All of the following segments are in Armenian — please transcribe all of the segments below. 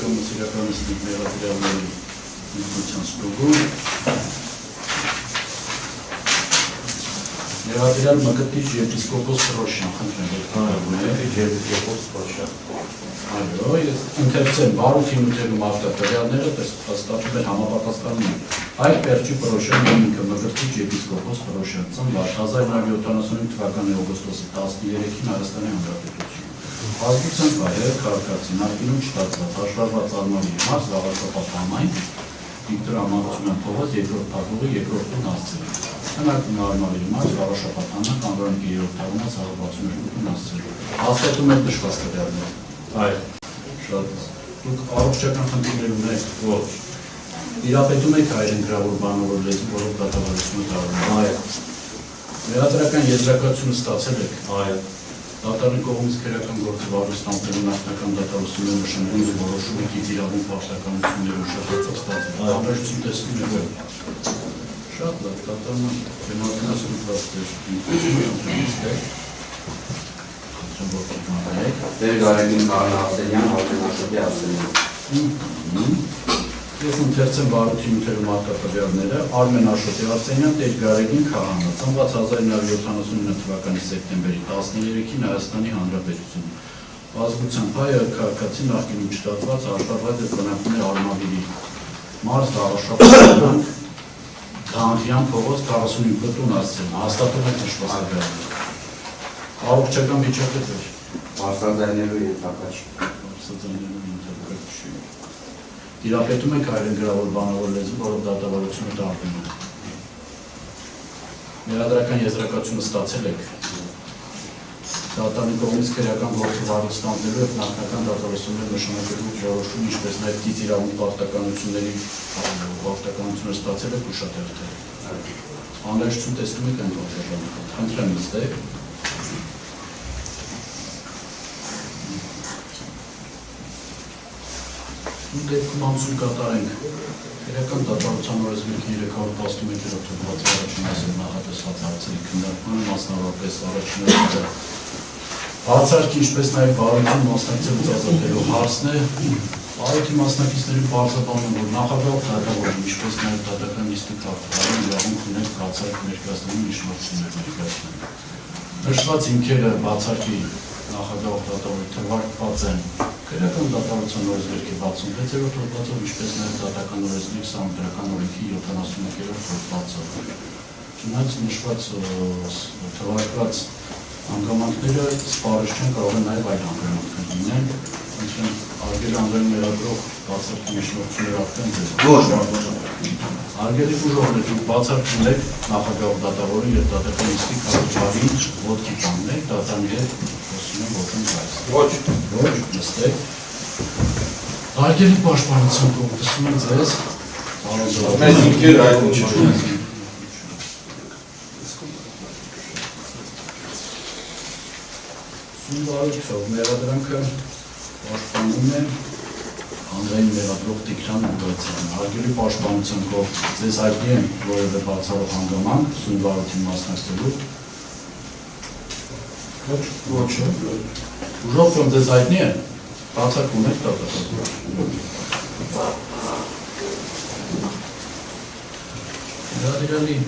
Սիրականստիկ մեղադրյալների ինքնության ստուգում Մեղադրյալ Մկտիչ եպիսկոպոս Պրոշյան, խնդրեմ, Մկտիչ եպիսկոպոս Պրոշյան Այո, ես ընթերցեմ բարութի նյութերում արտադրյալները ստացվում են համապատասխանում են Այդ Պերճի Պրոշյան ինքը Մկտիչ եպիսկոպոս Պրոշյան ծնված 1975 թվականի օգոստոսի 13-ին Հայաստանի Հանրապետություն Ազգության հայեր քաղաքացի նախկինում չստացված հաշվառված արմանի հիմար զավարշապատ համայն Վիկտոր Ամանցյան փողոց երկրորդ փակուղի երկրորդ տուն հասցրել Հնակում արմանի հիմար զավարշապատ համայն կանոնի 3-րդ թաղումած 162 տուն հասցրել Հաստատում եք նշված տվյալները Այո Շատ Դուք առողջական խնդիրներ ունեք Ոչ Տիրապետում եք հայերեն գրավոր բանավոր լեզու, որով դատավարությունը տարվում Այո Մեղադրական եզրակացությունը ստացել եք Այո Դատարանի կողմից քրեական գործի վարույցնանքներում նախնական դատավարությունը նշանակում է որոշում եկից իրավունք պաշտականությունների ուշադրություն ստացել Անհրաժեշտություն տեսնում եք Շատ լավ, դատարանը բնականացված Տեր Գարեգին Կարան Արսենյան, Արմենաշոտի Արսենյան Ես ընթերցեմ բարութի նյութերում արտադրյալները Արմեն Աշոտի Արսենյան, Տեր Գարեգին Քահանա, ծնված 1979 թվականի սեպտեմբերի 13-ին Հայաստանի Հանրապետություն Ազգության հայը քաղաքացի նախկինում չստացված հաշվառված է բնակվում է Արմավիրի մարզ Դավաշապատան Գանվյան փողոց 45 տուն հասցրել հաստատում եք նշված տվյալները Առողջական վիճակը ձեր Մարսաձայնելու ենթակա չի Տիրապետում եք հայերեն գրավոր բանավոր լեզու, որով դատավարությունը տարվում է Մեղադրական եզրակացությունը ստացել եք Դատարանի կողմից քրեական գործի վարույցնանքներով և նախնական դատավարություններ նշանակելու որոշում, ինչպես նաև գիծ իրավունք պարտականությունների պարտականություններ ստացել եք ուշադրել Անհրաժեշտություն տեսնում եք այն պատճառաբանական Խնդրեմ նստեք Դեպքում անցում կատարենք Քրեական դատավարության օրենսգրքի 311-րդ հոդվածի առաջին մասով նախատեսված հարցերի քննարկմանը մասնավորապես առաջինը Հարցարկի ինչպես նաև բարույթին մասնակցելուց ազատելու հարցն է Բարույթի մասնակիցների բարձրաբանում որ նախագահ դատավորում ինչպես նաև դատական նիստի քաղաքական իրավունք ունեն բացառիկ ներկայացնելու իշխանություններ ներկայացնել Նշված հիմքերը բացարկի նախագահ դատավորի թվարկված են Քրեական դատավարության օրենսգրքի 66-րդ հոդվածով, ինչպես նաև դատական օրենսգրքի 20-ական օրենքի 71-րդ հոդվածով։ Չնայած նշված թվարկված հանգամանքները սպառիչն կարող են նաև այլ հանգամանքներ լինեն, ինչն արգելի անձային ներադրող բացարկի միջնորդություններ ապրեն ձեզ։ Ոչ, Արգելի ուժողներ դուք բացարկում եք նախագահ դատավորը և դատական նիստի քաղաքավարին ոտքի կանգնեք, դատարանի հետ խոսում են ոտեն գայս։ Ոչ, նստեք։ Արգելի պաշտպանության կողմ տեսնում են ձեզ, մեզ ինքեր այդ ինչ Սունվարույթով մեղադրանքը պաշտպանում է Անձային մեղադրող Տիգրան Ուգացյանը, արգելի պաշտպանության կողմ ձեզ հայտնի են որևէ բացառող հանգամանք Սունվարույթին մասնակցելու Ոչ, ուժով կողմ ձեզ հայտնի են, բացարկում եք դատական Մեղադրյալի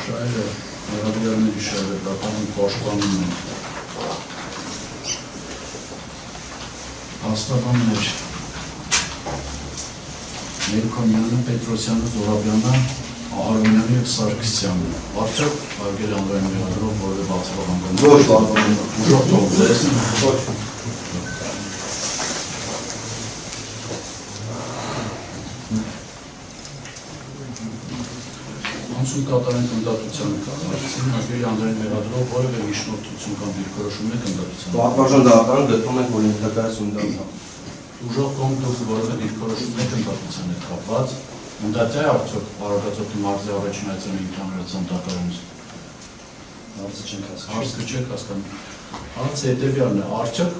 շայրը, մեղադրյալների շայրը դատարանում պաշտպանում են Հաստաբաններ Մերքոնյանը, Պետրոսյանը, Զորաբյանը, Ահարոնյանը և Սարգսյանը Արդյոք արգելի անձային մեղադրող որևէ բացառող հանգամանք Ոչ, ուժով կողմ ձեզ Ոչ Անցում կատարենք ընդդատության հարցին, արգելի անձային մեղադրող որևէ միջնորդություն կամ դիրքորոշում եք ընդդատության Պատվարժան դատարանում դեպքում ենք, որ ենթակայս ընդդատա Ուժով կողմ դուք որևէ դիրքորոշում եք ընդդատության հետ կապված Ընդդատյա է արդյոք Արագածոկի մարզի առաջին այցն ընդհանրացան դատարանից Հարցը չենք հասկանում Հարցը չեք հասկանում Հարցը հետևյալն է, արդյոք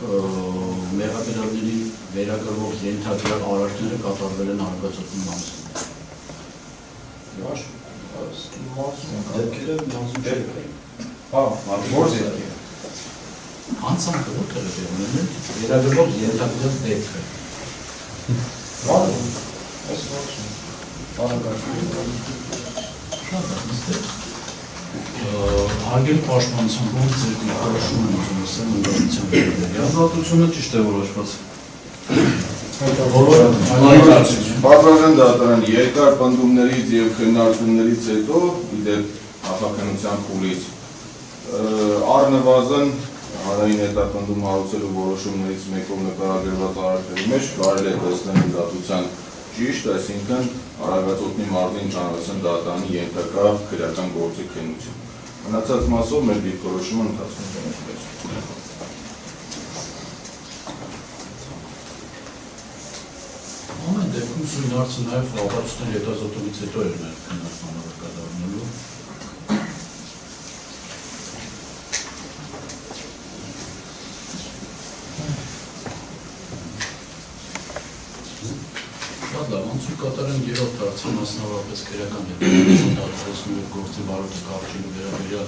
մեղադրյալների վերագրվող ենթադրյալ արարքները կատարվել են Արագածոկի մարզում Դեպքերը մարզում չեք Անցանքը ո՞ր է վերագրվող ենթադրյալ դեպքը Հարգել պաշտպանության կողմից երկրի որոշում են ուզում ասել մնդրության վերաբերյալ։ Ազատությունը ճիշտ է որոշված։ Պատվազան դատարան երկար պնդումներից և քննարկումներից հետո իդեպ նախաքննության փուլից առնվազն հանրային հետապնդում հարուցելու որոշումներից մեկով նկարագրված արարքների մեջ կարելի է տեսնել դատության ճիշտ, այսինքն Արագածոտնի մարզին Ջանավասյան դատարանի ենթակա քրեական գործի քննություն։ Մնացած մասով մեր դիրքորոշումը ընթացքում է մեջբեջ։ Ամեն դեպքում սույն հարցը նաև ապացուցել հետազոտումից հետո էր մեր քննարկմանը կատարվելու։ Շատ լավ, անցույց կատարեն երրորդ հարցը մասնավորապես քրեական հետազոտությունների գործի բարոյը կարճելու վերաբերյալ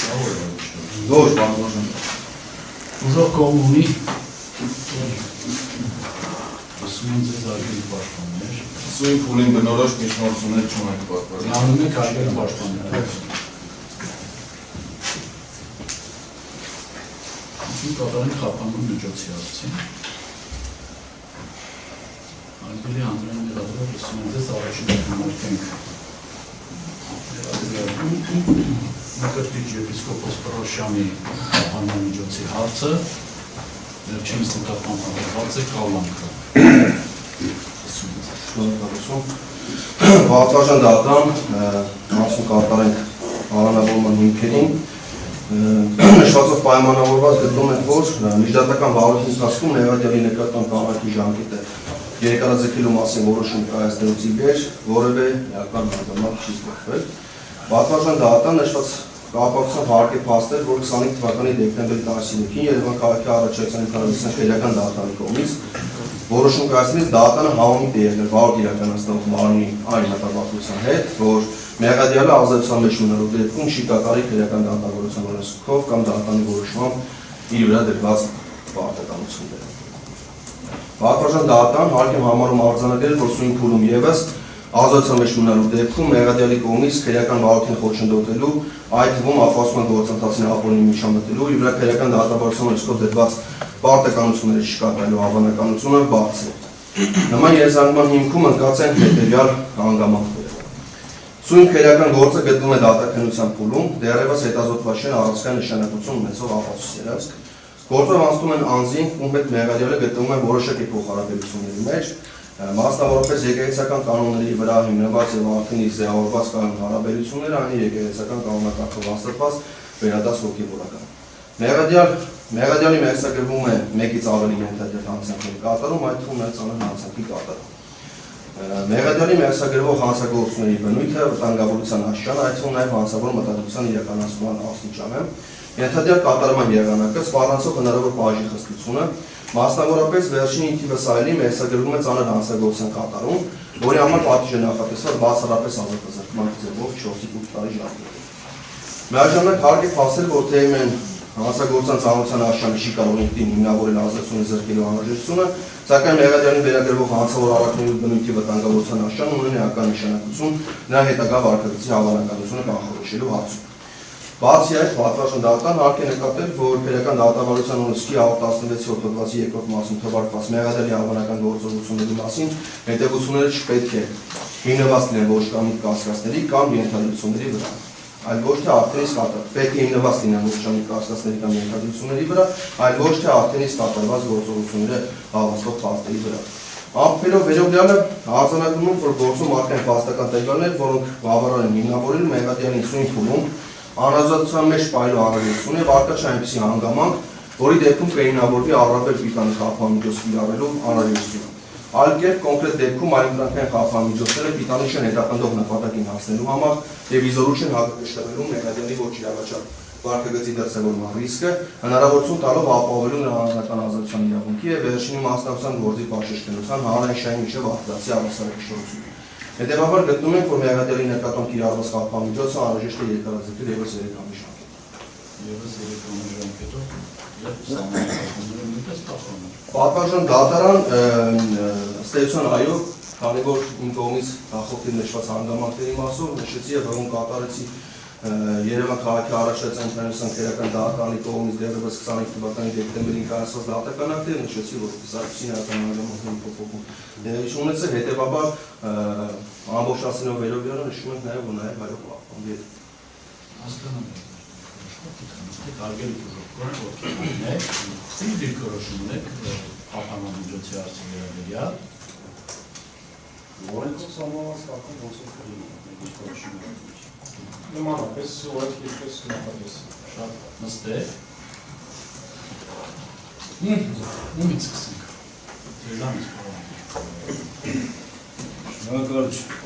լավ է որոշել։ Ոչ, բանվորժան։ Ուժով կողմ ունի ասում են ձեզ արգելի պաշտպաններ։ Սույն փուլին բնորոշ միջնորդություններ չունենք պատվազան։ Անում եք արգելի պաշտպաններ։ Անցույց կատարեն խափանուն միջոցի հարցին։ Արգելի Անդրեան Մեղադրով ասում են ձեզ առաջին դեպքնարկենք Մկրտիչ եպիսկոպոս Պրոշյանի խափանման միջոցի հարցը վերջինս նկատմամբ հանդիպված է կալանքը։ Պատվազան դատարան անցում կատարենք պայմանավորման հիմքերին նշվածով պայմանավորված գտնում ենք, որ միջդատական վարորդի ընթացքում նեղատյալի նկատմամբ կամարքի ժամկետը երկարաձգելու մասին որոշում կայացնելուց ի վեր որևէ էական հանգամանք չի ստեղծվել։ Պատվազան դատարան նշված կապակցությամբ հարկ է փաստել, որ 25 թվականի դեկտեմբերի 13-ին Երևան քաղաքի առաջացան քարոզության քրեական դատարանի կողմից որոշում կայացնելիս դատարանը համամիտ է եղել վարորդ իրականացնող մարմնի այն մտավախության հետ, որ մեղադիալը ազատության մեջ մնալու դեպքում չի կատարի քրեական դատավորության օրենսգրքով կամ դատարանի որոշմամբ իր վրա դրված պարտականությունները։ Պատվազան դատարան հարկ է համարում արձանագրել, որ սույն փուլում ևս ազատության մեջ մնալու դեպքում մեղադիալի կողմից քրեական վարորդին խոչընդոտելու, այդ թվում ապահովման գործընթացին ապօրինի միջամտելու, իր վրա քրեական դատավորության օրենսգրքով դրված պարտականությունները չկատարելու հավանականությունը բարձր է։ Նման եզրանկման հիմքում ընկած են հետևյալ հանգամանքները։ Սույն քրեական գործը գտնվում է դատաքննության փուլում, դեռևս հետազոտված չէ առանցքային նշանակություն ունեցող ապացույցներով։ Գործով անցնում են անձին, ում հետ մեղադիալը գտնվում է որոշակի փոխհարաբերությունների մեջ, մասնավորապես եկեղեցական կանոնների վրա հիմնված եւ արդեն իսկ ձևավորված կանոն հարաբերությունները, այն եկեղեցական կանոնակարգով հաստատված վերադաս հոգեվորական։ Մեղադիալի մեղսագրվում է մեկից ավելի ենթադրյալ հանցանքի կատարում, այդ թվում նաև ծանր հանցանքի կատարում։ Մեղադիալի մեղսագրվող հանցագործությունների բնույթը, վտանգավորության աստիճանը, այդ թվում նաև հանցավոր մտադրության իրականացման աստիճանը, ենթադրյալ կատարման եղանակը, սպառնացող հնարավոր բաժի խստությունը, մասնավորապես վերջին ինքնիվս այլի մեղսագրվում է ծանր հանցագործության կատարում, որի համար պատիժ է նախատեսված բացառապես ազատազրկման ձևով 4-ից 8 տարի ժամկետով։ Միաժամանակ հարկ է փաստել, որ թեև են հանցագործության ծանրության աստիճանը չի կարող ինքնին հիմնավորել ազատությունը զրկելու անհրաժեշտությունը, սակայն մեղադիալին վերագրվող հանցավոր արարքների բնույթի վտանգավորության աստիճանը ունեն էական նշանակություն նրա հետագա վարքագծի հավանականությունը կանխորոշելու հարցում։ Բացի այդ, պատվազան դատարան հարկ է նկատել, որ քրեական դատավարության օրենսգրքի 116 հոդվածի երկրորդ մասում թվարկված մեղադիալի հավանական գործողությունների մասին հետևությունները չպետք է հիմնված լինեն ոչ կամիտ կասկածների կամ ենթադրությունների վրա, այլ ոչ թե արդեն իսկ պետք է հիմնված լինեն ոչ կամիտ կասկածների կամ ենթադրությունների վրա, այլ ոչ թե արդեն իսկ կատարված գործողությունները հավաստող փաստերի վրա։ Ամփոփելով վերողյալը արձանագրում, որ գործում արդեն փաստական տվյալներ, որոնք բավարար են հիմնավորել մեղադիալին սույն փուլում անազատության մեջ պայելու անհրաժեշտություն եւ արկա չէ այնպիսի հանգամանք, որի դեպքում կայնավորվի առավել պիտանի խափանմիջոց կիրառելու անհրաժեշտություն։ Այլ կերպ կոնկրետ դեպքում այլընտրանքային խափանմիջոցները պիտանի չեն հետապնդող նպատակին հասնելու համար եւ իզորու չեն հակակշռելու մեղադիալի ոչ իրավաչափ վարքագծի դրսևորման ռիսկը, հնարավորություն տալով ապահովելու նրա անձնական ազատության իրավունքի եւ վերջինի մասնակցության գործի բաշխեցնության հանրային միջև արտադրացի առասարակշռությունը։ Հետևաբար գտնում ենք, որ մեղադիալի նկատմամբ կիրառված խափանմիջոցը անհրաժեշտ է երկարաձգել ևս 3 ամիս ժամկետով։ Պատվազան դատարան ըստ ըստ էության այո, քանի որ իմ կողմից նախորդին նշված հանգամանքների մասով նշեցի եւ հղում կատարեցի Երևան քաղաքի առաջացան ինքնանշան քերական դատարանի կողմից դեռևս 25 թվականի դեկտեմբերին կայացված դատականակները նշեցի, որ Սարգսյանի հանգամանքների փոփոխում ունեցել, հետեւաբար ամբողջացնելով վերովյանը նշում ենք նաեւ ու նաեւ հայոց պահպանբի Հասկանալի է։ Տարբեր դուրս եք, ինչ դիրքորոշում ունեք պահպանամիջոցի հարցի վերաբերյալ։ Որոնք սահմանված կարգով ոնց է դիրքորոշում ունեք։ Նմանապես ուղղակի ինչպես նախատես։ Շատ նստեք։ Ումից սկսենք։ Ձեզանից պարոն։ Շնորհակալություն։